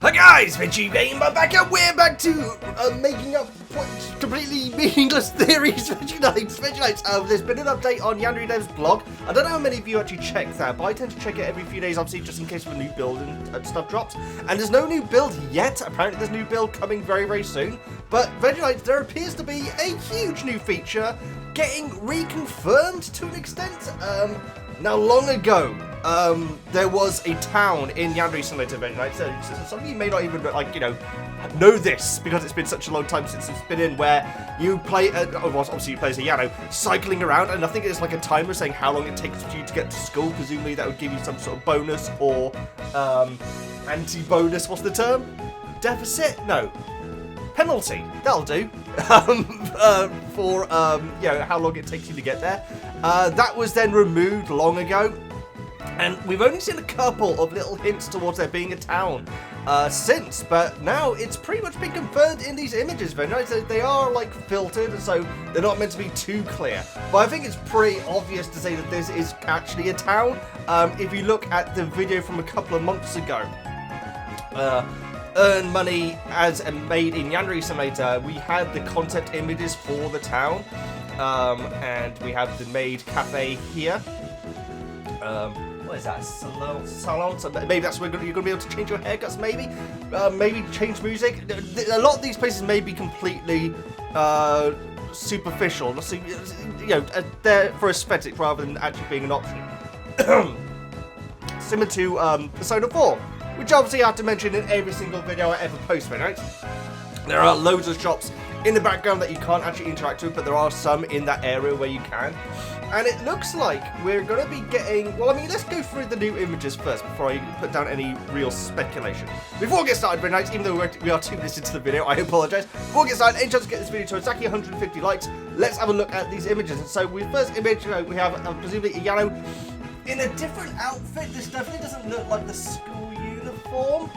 Hi guys, Veggie back and we're back to making up completely meaningless theories. Veggie Knights. There's been an update on Yandere's blog. I don't know how many of you actually check that, but I tend to check it every few days, obviously, just in case of a new build and stuff drops. And there's no new build yet. Apparently, there's a new build coming very, very soon. But Veggie Knights, there appears to be a huge new feature getting reconfirmed to an extent. Now, long ago, there was a town in Yandere Simulator, right? So some of you may not even, know this, because it's been such a long time since it's been in, where you play, obviously you play as a Yano, cycling around, and I think it's like a timer saying how long it takes for you to get to school. Presumably that would give you some sort of bonus, or, anti-bonus, what's the term? Deficit? No. Penalty. That'll do. For how long it takes you to get there. That was then removed long ago, and we've only seen a couple of little hints towards there being a town since, but now it's pretty much been confirmed in these images. Very nice. They are like filtered, and so they're not meant to be too clear. But I think it's pretty obvious to say that this is actually a town. If you look at the video from a couple of months ago, earn money as a made in Yandere Simulator, we had the concept images for the town, and we have the maid cafe here. What is that? Salon? So maybe that's where you're going to be able to change your haircuts, maybe? Maybe change music? A lot of these places may be completely superficial. They're for aesthetic rather than actually being an option. Similar to Persona 4. Which obviously I have to mention in every single video I ever post, right? There are loads of shops in the background that you can't actually interact with, but there are some in that area where you can. And it looks like we're going to be getting... Well, I mean, let's go through the new images first before I put down any real speculation. Before we get started, very nice, even though we are 2 minutes into the video, I apologise. Before we get started, any chance to get this video to exactly 150 likes, let's have a look at these images. And so, with the first image, we have presumably a Yano in a different outfit. This definitely doesn't look like the school uniform,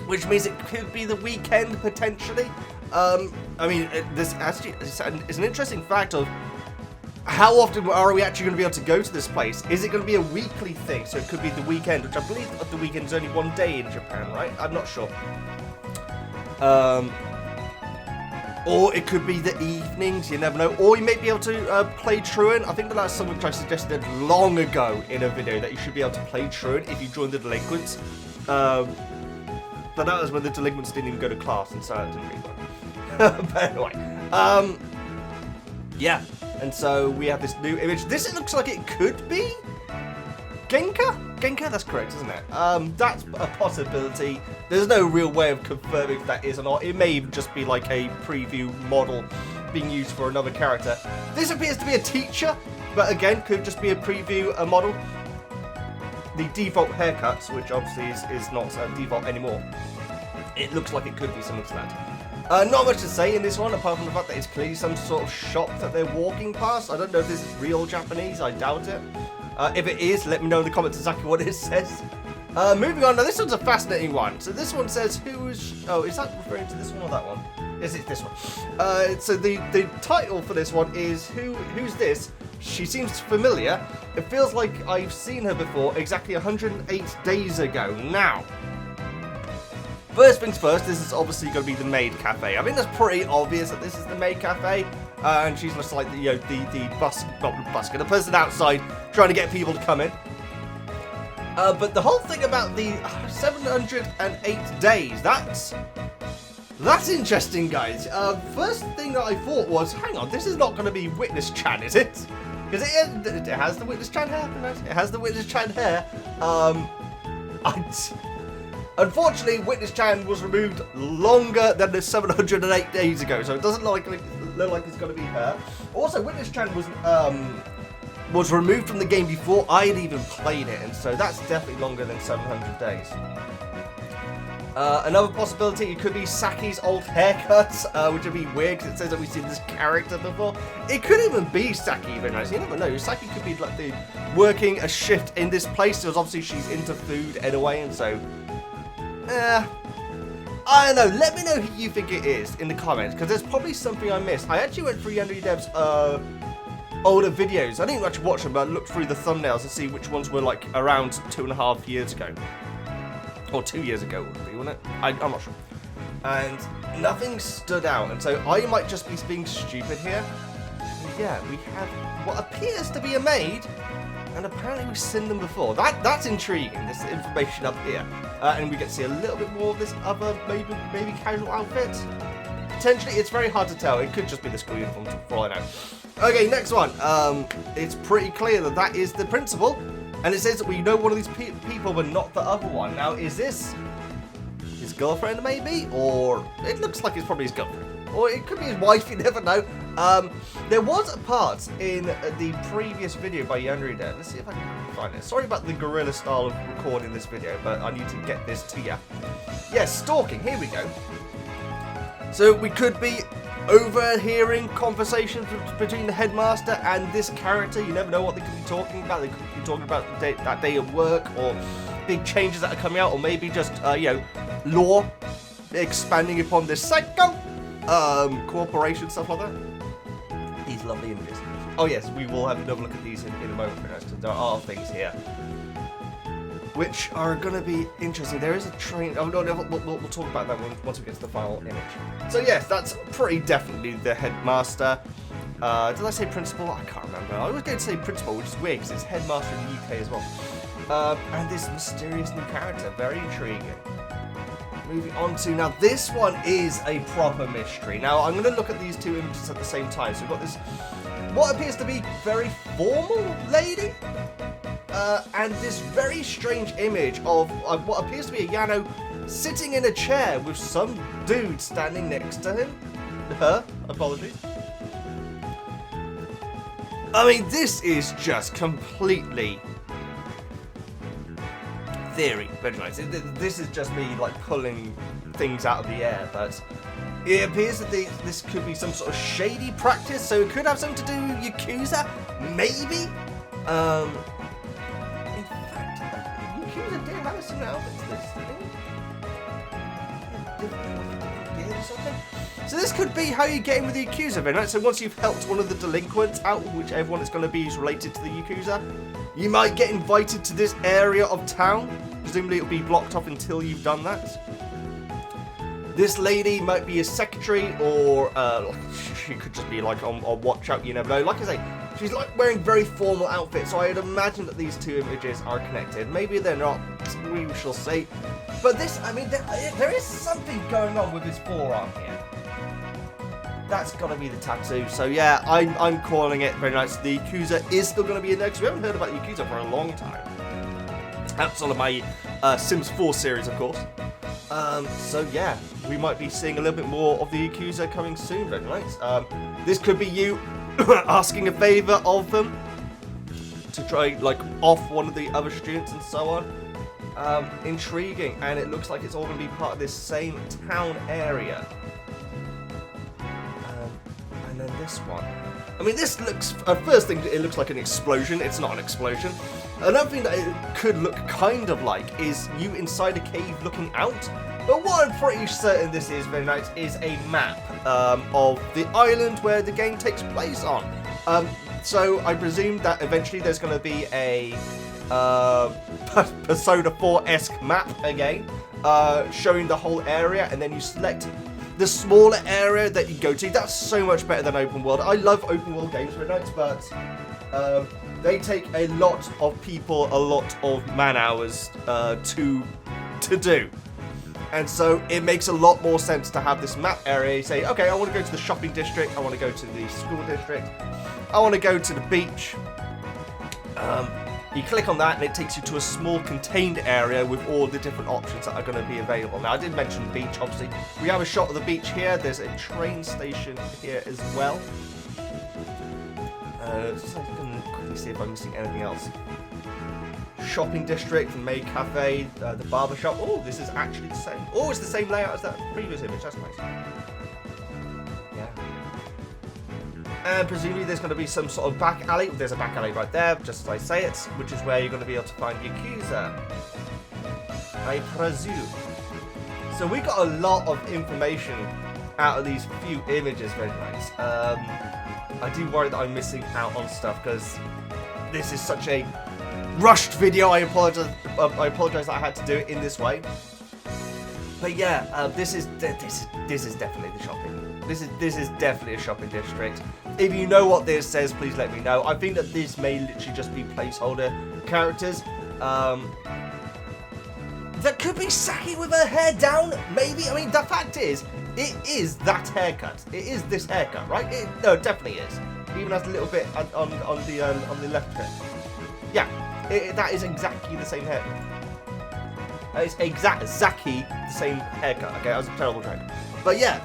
which means it could be the weekend potentially. I mean, this actually is an interesting fact of how often are we actually going to be able to go to this place? Is it going to be a weekly thing? So it could be the weekend, which I believe the weekend is only 1 day in Japan, right? I'm not sure. Or it could be the evenings, you never know. Or you may be able to play truant. I think that's something which I suggested long ago in a video, that you should be able to play truant if you join the delinquents. But that was when the delinquents didn't even go to class, and so that didn't really work. But anyway, yeah. And so we have this new image. This, it looks like it could be Genka? Genka? That's correct, isn't it? That's a possibility. There's no real way of confirming if that is or not. It may even just be like a preview model being used for another character. This appears to be a teacher, but again, could just be a preview, a model. The default haircuts, which obviously is not default anymore. It looks like it could be something to that. Not much to say in this one, apart from the fact that it's clearly some sort of shop that they're walking past. I don't know if this is real Japanese, I doubt it. If it is, let me know in the comments exactly what it says. Moving on, now this one's a fascinating one. So this one says, who's... Oh, is that referring to this one or that one? Yes, it's this one. So the title for this one is, who's this? She seems familiar. It feels like I've seen her before exactly 108 days ago. Now, first things first, this is obviously going to be the maid cafe. I think that's pretty obvious that this is the maid cafe. And she's just like the busker, the person outside trying to get people to come in. But the whole thing about the 708 days, that's interesting, guys. First thing that I thought was, hang on, this is not going to be Witness Chan, is it? Because it has the Witness Chan hair. It has the Witness Chan hair. Unfortunately, Witness Chan was removed longer than the 708 days ago, so it doesn't look like it's going to be her. Also, Witness Chan was removed from the game before I had even played it, and so that's definitely longer than 700 days. Another possibility, it could be Saki's old haircuts, which would be weird because it says that we've seen this character before. It could even be Saki, even nice. You never know. Saki could be like working a shift in this place, because obviously she's into food anyway, and so I don't know. Let me know who you think it is in the comments, because there's probably something I missed. I actually went through Yandere Dev's older videos. I didn't actually watch them, but I looked through the thumbnails to see which ones were like around 2.5 years ago. Or 2 years ago, would be, wouldn't it? I'm not sure. And nothing stood out, and so I might just be being stupid here. Yeah, we have what appears to be a maid, and apparently we've seen them before. That's intriguing, this information up here. And we get to see a little bit more of this other, maybe casual outfit. Potentially, it's very hard to tell. It could just be the school uniform, for all I know. Okay, next one. It's pretty clear that is the principal, and it says that we know one of these people, but not the other one. Now, is this his girlfriend, maybe? Or it looks like it's probably his girlfriend. Or it could be his wife, you never know. There was a part in the previous video by Yandere there. Let's see if I can find it. Sorry about the guerrilla style of recording this video, but I need to get this to you. Yes, stalking. Here we go. So we could be overhearing conversations between the headmaster and this character. You never know what they could be talking about. They could be talking about that day of work, or big changes that are coming out, or maybe just, law expanding upon this psycho. Cooperation, stuff like that. These lovely images. Oh yes, we will have another look at these in a moment, because there are things here which are going to be interesting. There is a train. Oh no, we'll talk about that once we get to the final image. So yes, that's pretty definitely the headmaster. Did I say principal? I can't remember. I was going to say principal, which is weird because it's headmaster in the UK as well. And this mysterious new character, very intriguing. Moving on to, now this one is a proper mystery. Now I'm going to look at these two images at the same time. So we've got this, what appears to be very formal lady, and this very strange image of what appears to be a Yano sitting in a chair with some dude standing next to him. Her, apologies. I mean, this is just completely theory, this is just me like pulling things out of the air, but it appears that this could be some sort of shady practice, so it could have something to do with Yakuza, maybe. In fact, Yakuza did have a similar outfit to this, didn't or something. So this could be how you get in with the Yakuza, right? So once you've helped one of the delinquents out, whichever one it's going to be is related to the Yakuza, you might get invited to this area of town. Presumably it'll be blocked off until you've done that. This lady might be a secretary, or she could just be like on watch out, you never know. Like I say, she's like wearing very formal outfits, so I'd imagine that these two images are connected. Maybe they're not, we shall see. But this, I mean, there is something going on with his forearm here. That's got to be the tattoo. So yeah, I'm calling it very nice. The Yakuza is still going to be in there, because we haven't heard about Yakuza for a long time. Outside of my Sims 4 series, of course. So yeah, we might be seeing a little bit more of the Yakuza coming soon, very nice. This could be you asking a favour of them to try, like, off one of the other students and so on. Intriguing, and it looks like it's all going to be part of this same town area. And then this one. I mean, this looks, first thing, it looks like an explosion. It's not an explosion. Another thing that it could look kind of like is you inside a cave looking out. But what I'm pretty certain this is, very nice, is a map of the island where the game takes place on. So I presume that eventually there's going to be a Persona 4-esque map again, showing the whole area, and then you select the smaller area that you go to. That's so much better than open world. I love open world games, very nice, but they take a lot of people, a lot of man hours to do. And so it makes a lot more sense to have this map area. You say, okay, I want to go to the shopping district, I want to go to the school district, I want to go to the beach. You click on that and it takes you to a small contained area with all the different options that are going to be available. Now, I did mention the beach, obviously. We have a shot of the beach here. There's a train station here as well. Just so I can quickly see if I'm missing anything else. Shopping district, maid cafe, the barber shop. Oh, this is actually the same. Oh, it's the same layout as that previous image. That's nice. Yeah. And presumably there's going to be some sort of back alley. There's a back alley right there, just as I say it, which is where you're going to be able to find Yakuza, I presume. So we got a lot of information out of these few images, very nice. I do worry that I'm missing out on stuff, because this is such a rushed video. I apologize that I had to do it in this way. But yeah, this is definitely the shopping. This is definitely a shopping district. If you know what this says, please let me know. I think that this may literally just be placeholder characters. That could be Saki with her hair down, maybe. I mean, the fact is, it is that haircut. It is this haircut, right? No, it definitely is. Even has a little bit on the left bit. Yeah, that is exactly the same haircut. It's exactly the same haircut. Okay, that was a terrible joke. But yeah,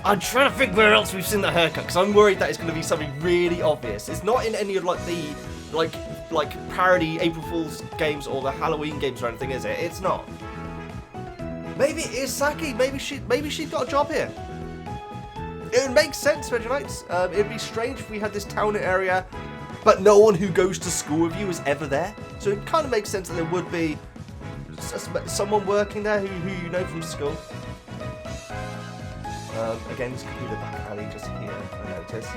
I'm trying to think where else we've seen the haircut, because I'm worried that it's going to be something really obvious. It's not in any of like the like parody April Fool's games or the Halloween games or anything, is it? It's not. Maybe it is Saki. Maybe she's got a job here. It would make sense, VEGGIEKNIGHTS. It'd be strange if we had this town area, but no one who goes to school with you is ever there. So it kind of makes sense that there would be someone working there who you know from school. Again, this could be the back alley just here, I notice.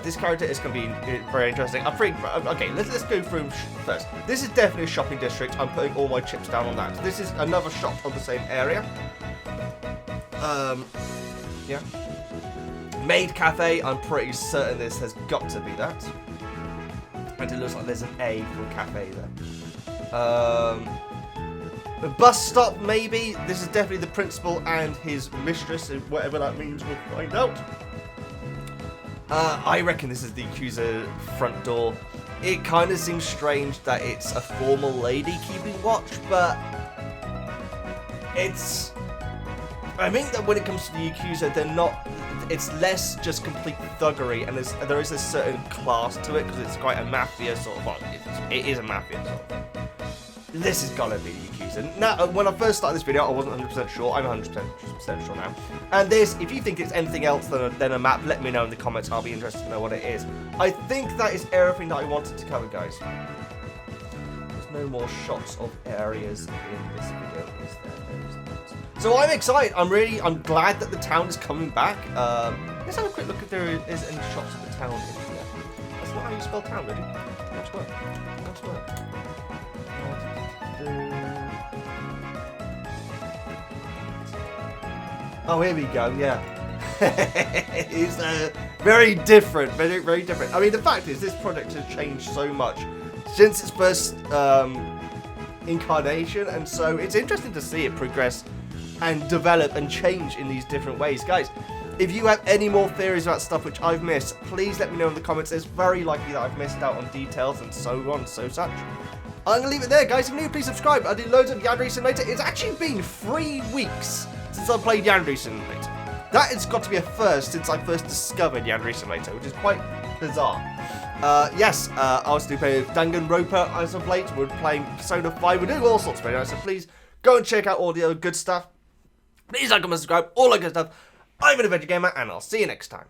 This character is going to be very interesting. Okay, let's go through first. This is definitely a shopping district. I'm putting all my chips down on that. This is another shop of the same area. Yeah. Maid Cafe, I'm pretty certain this has got to be that. And it looks like there's an A for cafe there. The bus stop, maybe. This is definitely the principal and his mistress, whatever that means, we'll find out. I reckon this is the accuser front door. It kind of seems strange that it's a formal lady keeping watch, but it's... I think that when it comes to the accuser, they're not... It's less just complete thuggery, and there is a certain class to it, because it's quite a mafia sort of... Well, it is a mafia sort of thing. This is gonna be the accuser. Now, when I first started this video, I wasn't 100% sure. I'm 100% sure now. And this, if you think it's anything else than a map, let me know in the comments. I'll be interested to know what it is. I think that is everything that I wanted to cover, guys. There's no more shots of areas in this video, is there? So I'm excited. I'm glad that the town is coming back. Let's have a quick look if there is any shots of the town in here. That's not how you spell town, really. That's work. That's work. Oh, here we go, yeah. It's very different, very different. I mean, the fact is, this project has changed so much since its first incarnation, and so it's interesting to see it progress and develop and change in these different ways. Guys, if you have any more theories about stuff which I've missed, please let me know in the comments. It's very likely that I've missed out on details and so on, so such. I'm going to leave it there, guys. If you're new, please subscribe. I do loads of Yandere Simulator. It's actually been 3 weeks since I've played Yandere Simulator. That has got to be a first since I first discovered Yandere Simulator, which is quite bizarre. Yes, I also do play Danganronpa as of late. We're playing Persona 5. We're doing all sorts of videos, so please go and check out all the other good stuff. Please like, comment, subscribe, all that good stuff. I'm VEGGIEKNIGHTS, and I'll see you next time.